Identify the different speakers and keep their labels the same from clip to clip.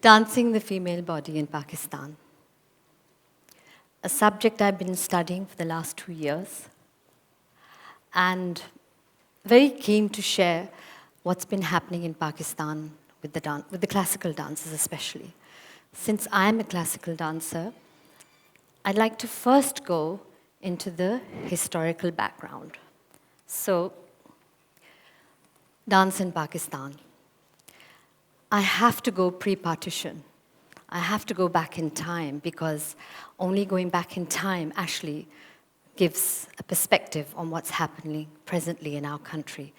Speaker 1: Dancing the female body in Pakistan. A subject I've been studying for the last 2 years, and very keen to share what's been happening in Pakistan with the classical dances especially. Since I'm a classical dancer, I'd like to first go into the historical background. So, dance in Pakistan. I have to go pre-partition. I have to go back in time because only going back in time actually gives a perspective on what's happening presently in our country.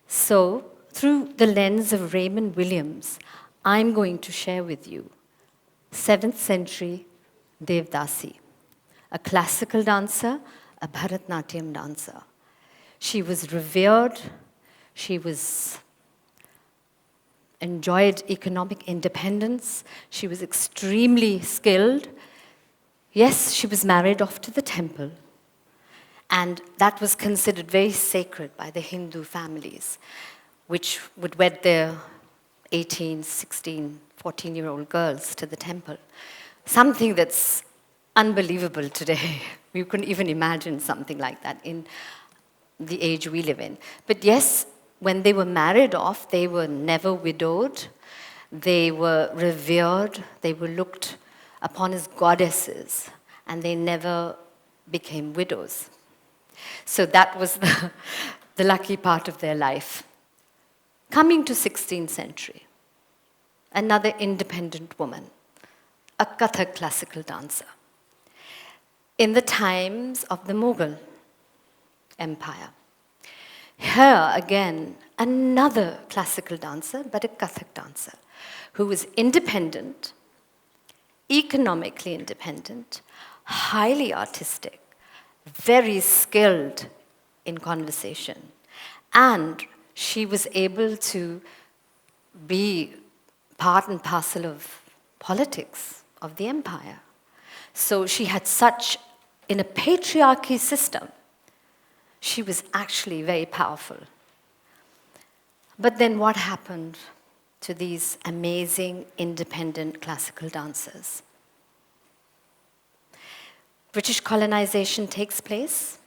Speaker 1: So, through the lens of Raymond Williams, I'm going to share with you 7th century Devdasi, a classical dancer, a Bharatnatyam dancer. She was revered, she enjoyed economic independence, she was extremely skilled. Yes, she was married off to the temple, and that was considered very sacred by the Hindu families, which would wed their 18, 16, 14-year-old girls to the temple. Something that's unbelievable today. You couldn't even imagine something like that in the age we live in. But yes, when they were married off, they were never widowed. They were revered. They were looked upon as goddesses, and they never became widows. So that was the lucky part of their life. Coming to 16th century, another independent woman, a Kathak classical dancer. In the times of the Mughal Empire. Here, again, another classical dancer, but a Kathak dancer, who was independent, economically independent, highly artistic, very skilled in conversation, and she was able to be part and parcel of politics of the empire. So she had such, in a patriarchy system, she was actually very powerful. But then what happened to these amazing independent classical dancers? British colonization takes place,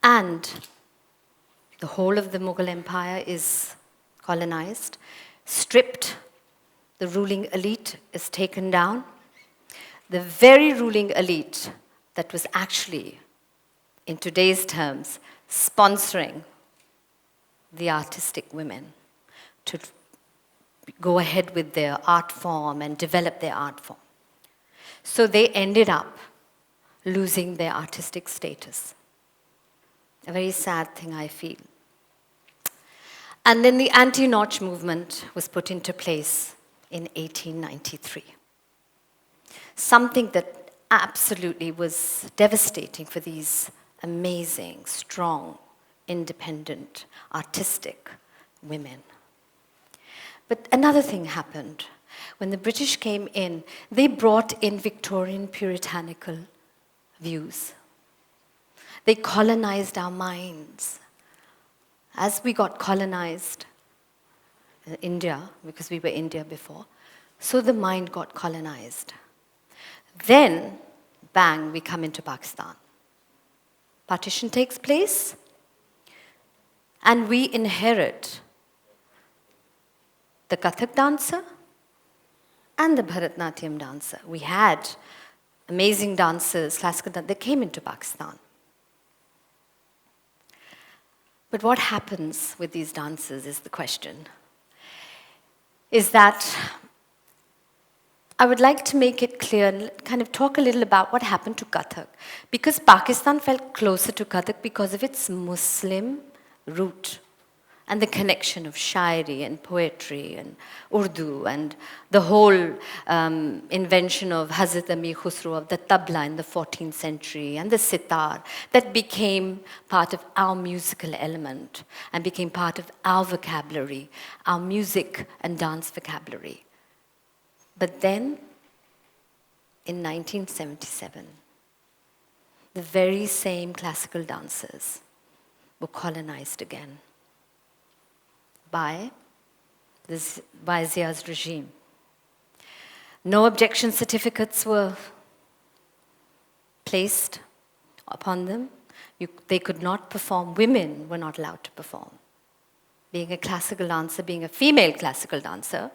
Speaker 1: and the whole of the Mughal Empire is colonized, stripped, the ruling elite is taken down. The very ruling elite that was actually, in today's terms, sponsoring the artistic women to go ahead with their art form and develop their art form. So they ended up losing their artistic status. A very sad thing, I feel. And then the anti-Nach movement was put into place in 1893. Something that absolutely was devastating for these amazing, strong, independent, artistic women. But another thing happened. When the British came in, they brought in Victorian puritanical views. They colonized our minds. As we got colonized in India, because we were India before, so the mind got colonized. Then, bang, we come into Pakistan. Partition takes place, and we inherit the Kathak dancer and the Bharatnatyam dancer. We had amazing dancers, classical dancers, that came into Pakistan. But what happens with these dances is the question. Is that I would like to make it clear and kind of talk a little about what happened to Kathak. Because Pakistan felt closer to Kathak because of its Muslim root and the connection of shairi and poetry and Urdu and the whole invention of Hazrat Amir Khusro of the tabla in the 14th century and the sitar that became part of our musical element and became part of our vocabulary, our music and dance vocabulary. But then, in 1977, the very same classical dancers were colonized again by Zia's regime. No objection certificates were placed upon them. They could not perform. Women were not allowed to perform. Being a classical dancer, being a female classical dancer,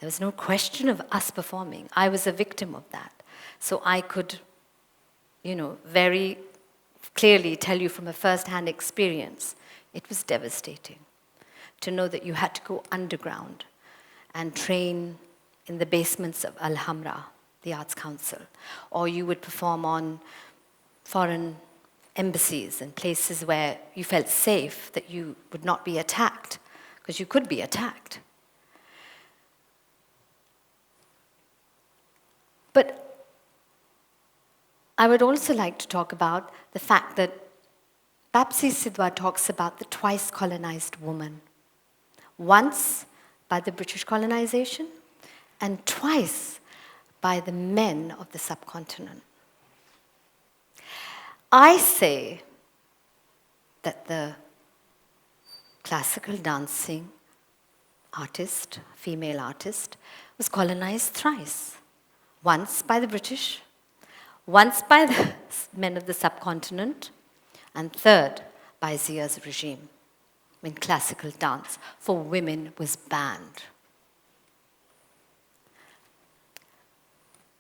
Speaker 1: there was no question of us performing. I was a victim of that. So I could, very clearly tell you from a first-hand experience, it was devastating to know that you had to go underground and train in the basements of Al-Hamra, the Arts Council, or you would perform on foreign embassies and places where you felt safe, that you would not be attacked, because you could be attacked. But I would also like to talk about the fact that Bapsi Sidhwa talks about the twice colonized woman. Once by the British colonization, and twice by the men of the subcontinent. I say that the classical dancing artist, female artist, was colonized thrice. Once by the British, once by the men of the subcontinent, and third by Zia's regime, when classical dance for women was banned.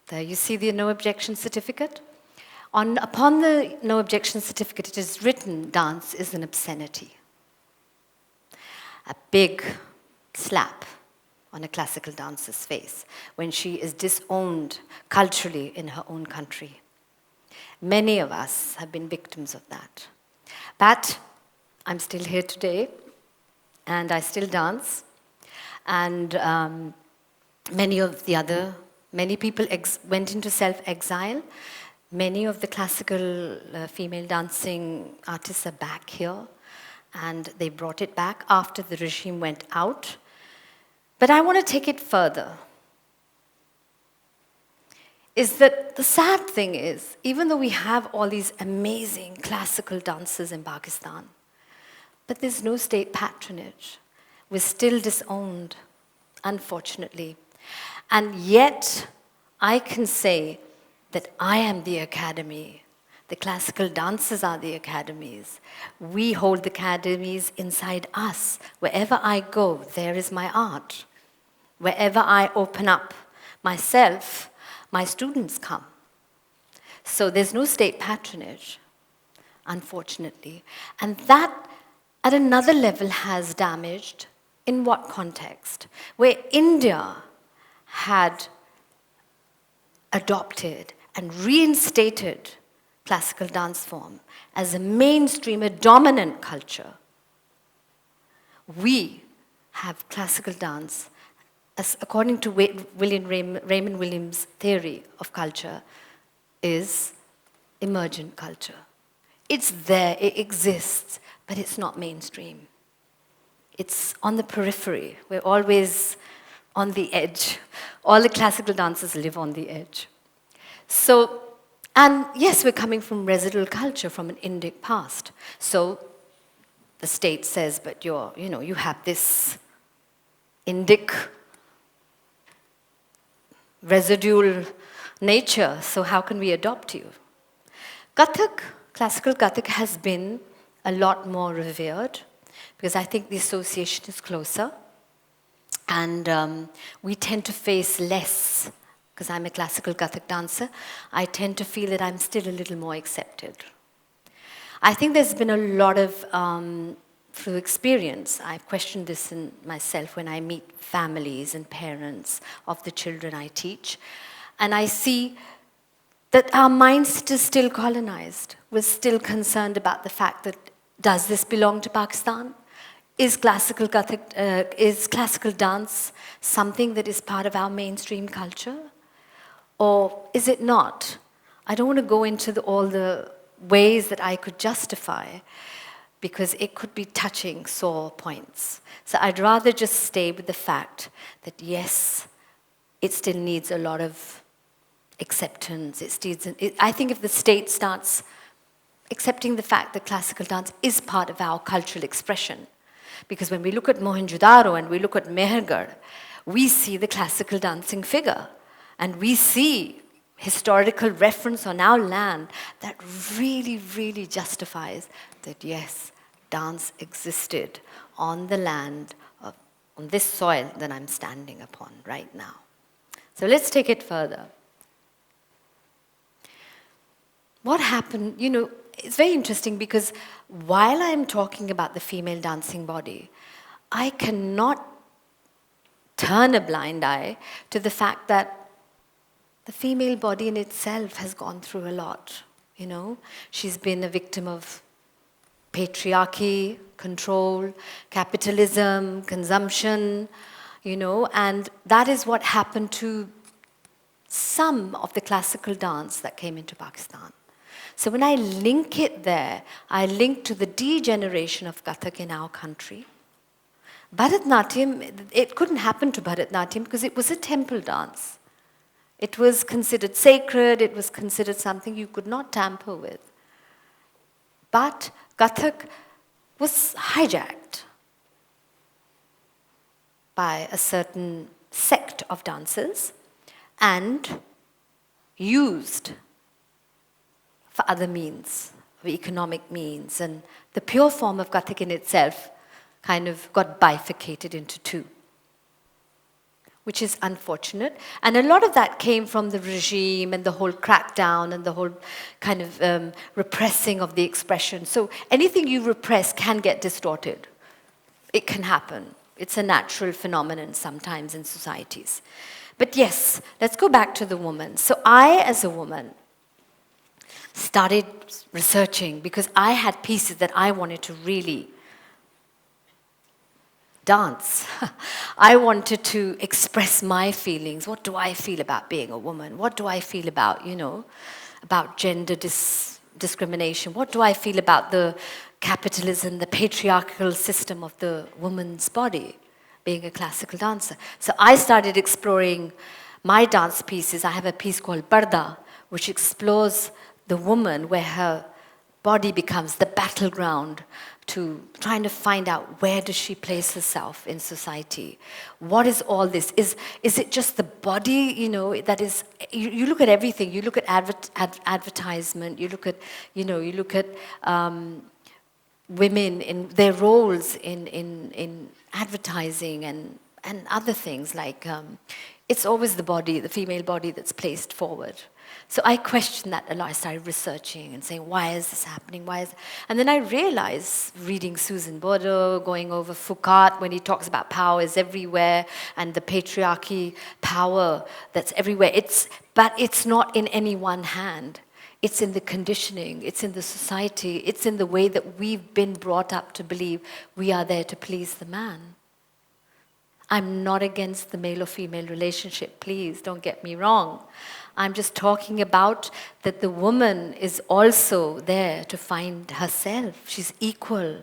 Speaker 1: There you see the no objection certificate. Upon the no objection certificate, it is written, dance is an obscenity. A big slap on a classical dancer's face when she is disowned culturally in her own country. Many of us have been victims of that. But I'm still here today, and I still dance. And many people went into self-exile. Many of the classical female dancing artists are back here, and they brought it back after the regime went out. But I want to take it further. Is that the sad thing is, even though we have all these amazing classical dancers in Pakistan, but there's no state patronage. We're still disowned, unfortunately. And yet, I can say that I am the academy. The classical dancers are the academies. We hold the academies inside us. Wherever I go, there is my art. Wherever I open up myself, my students come. So there's no state patronage, unfortunately. And that, at another level, has damaged, in what context? Where India had adopted and reinstated classical dance form as a mainstream, a dominant culture. We have classical dance, as according to Raymond Williams' theory of culture, is emergent culture. It's there, it exists, but it's not mainstream. It's on the periphery. We're always on the edge. All the classical dancers live on the edge. So, and yes, we're coming from residual culture, from an Indic past. So the state says, but you have this Indic residual nature, so how can we adopt you? Kathak, classical Kathak, has been a lot more revered because I think the association is closer, and we tend to face less. Because I'm a classical Kathak dancer, I tend to feel that I'm still a little more accepted. I think there's been a lot of, through experience, I've questioned this in myself when I meet families and parents of the children I teach, and I see that our mindset is still colonized. We're still concerned about the fact that, does this belong to Pakistan? Is classical Kathak, is classical dance something that is part of our mainstream culture? Or is it not? I don't want to go into all the ways that I could justify, because it could be touching sore points. So I'd rather just stay with the fact that yes, it still needs a lot of acceptance. I think if the state starts accepting the fact that classical dance is part of our cultural expression, because when we look at Mohenjo-daro and we look at Mehergarh, we see the classical dancing figure. And we see historical reference on our land that really, really justifies that, yes, dance existed on the land, on this soil that I'm standing upon right now. So let's take it further. What happened, it's very interesting because while I'm talking about the female dancing body, I cannot turn a blind eye to the fact that the female body in itself has gone through a lot. She's been a victim of patriarchy, control, capitalism, consumption, and that is what happened to some of the classical dance that came into Pakistan. So when I link it there, I link to the degeneration of Kathak in our country. Bharatnatyam, it couldn't happen to Bharatnatyam because it was a temple dance. It was considered sacred, it was considered something you could not tamper with. But Kathak was hijacked by a certain sect of dancers and used for other means, for economic means. And the pure form of Kathak in itself kind of got bifurcated into two, which is unfortunate. And a lot of that came from the regime and the whole crackdown and the whole kind of repressing of the expression. So anything you repress can get distorted. It can happen. It's a natural phenomenon sometimes in societies. But yes, let's go back to the woman. So I, as a woman, started researching because I had pieces that I wanted to really dance. I wanted to express my feelings. What do I feel about being a woman? What do I feel about, about gender discrimination? What do I feel about the capitalism, the patriarchal system of the woman's body, being a classical dancer? So I started exploring my dance pieces. I have a piece called Parda, which explores the woman where her body becomes the battleground to trying to find out where does she place herself in society. What is all this? Is it just the body, that is, you look at everything. You look at advertisement, you look at women in their roles in advertising and other things like, it's always the body, the female body that's placed forward. So I questioned that a lot. I started researching and saying, why is this happening? And then I realized, reading Susan Bordeaux, going over Foucault, when he talks about power is everywhere, and the patriarchy power that's everywhere. But it's not in any one hand. It's in the conditioning. It's in the society. It's in the way that we've been brought up to believe we are there to please the man. I'm not against the male or female relationship. Please don't get me wrong. I'm just talking about that the woman is also there to find herself. She's equal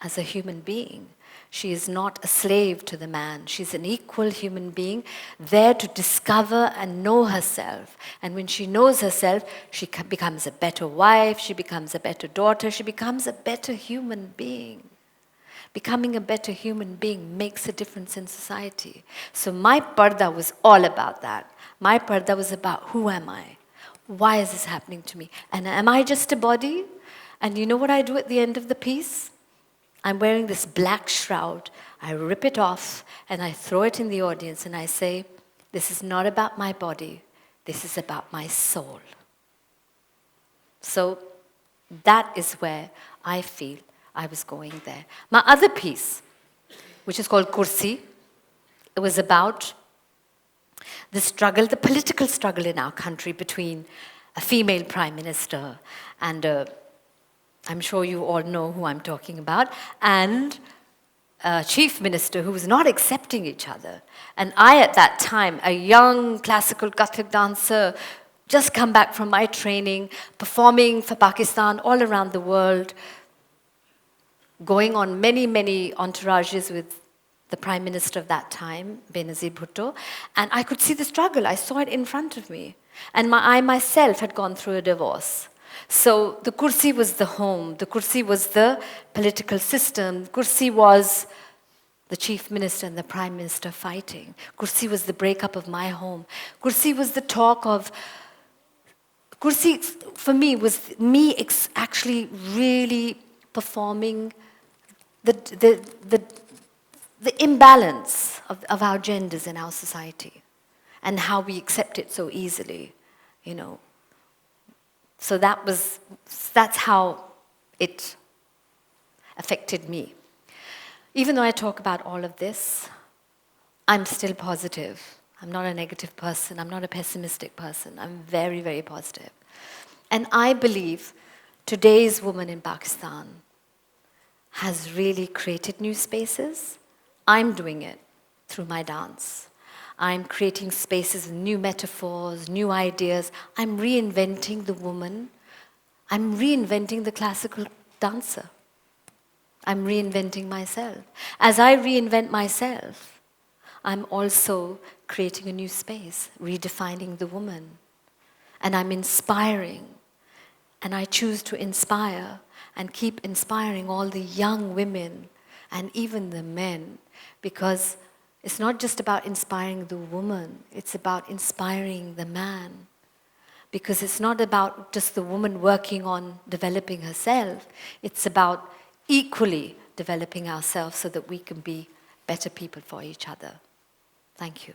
Speaker 1: as a human being. She is not a slave to the man. She's an equal human being there to discover and know herself. And when she knows herself, she becomes a better wife, she becomes a better daughter, she becomes a better human being. Becoming a better human being makes a difference in society. So my parda was all about that. My parda was about who am I? Why is this happening to me? And am I just a body? And you know what I do at the end of the piece? I'm wearing this black shroud. I rip it off and I throw it in the audience and I say, this is not about my body. This is about my soul. So that is where I feel I was going there. My other piece, which is called Kursi, it was about the struggle, the political struggle in our country between a female prime minister and I'm sure you all know who I'm talking about, and a chief minister who was not accepting each other. And I, at that time, a young classical Kathak dancer, just come back from my training, performing for Pakistan all around the world, going on many, many entourages with the Prime Minister of that time, Benazir Bhutto, and I could see the struggle. I saw it in front of me. And I myself had gone through a divorce. So the kursi was the home. The kursi was the political system. The kursi was the chief minister and the prime minister fighting. Kursi was the breakup of my home. Kursi was the talk of, Kursi for me was me actually really performing the imbalance of our genders in our society and how we accept it so easily, you know. So that's how it affected me. Even though I talk about all of this, I'm still positive. I'm not a negative person. I'm not a pessimistic person. I'm very, very positive. And I believe today's woman in Pakistan has really created new spaces. I'm doing it through my dance. I'm creating spaces with new metaphors, new ideas. I'm reinventing the woman. I'm reinventing the classical dancer. I'm reinventing myself. As I reinvent myself, I'm also creating a new space, redefining the woman. And I'm inspiring. And I choose to inspire and keep inspiring all the young women and even the men, because it's not just about inspiring the woman, it's about inspiring the man. Because it's not about just the woman working on developing herself, it's about equally developing ourselves so that we can be better people for each other. Thank you.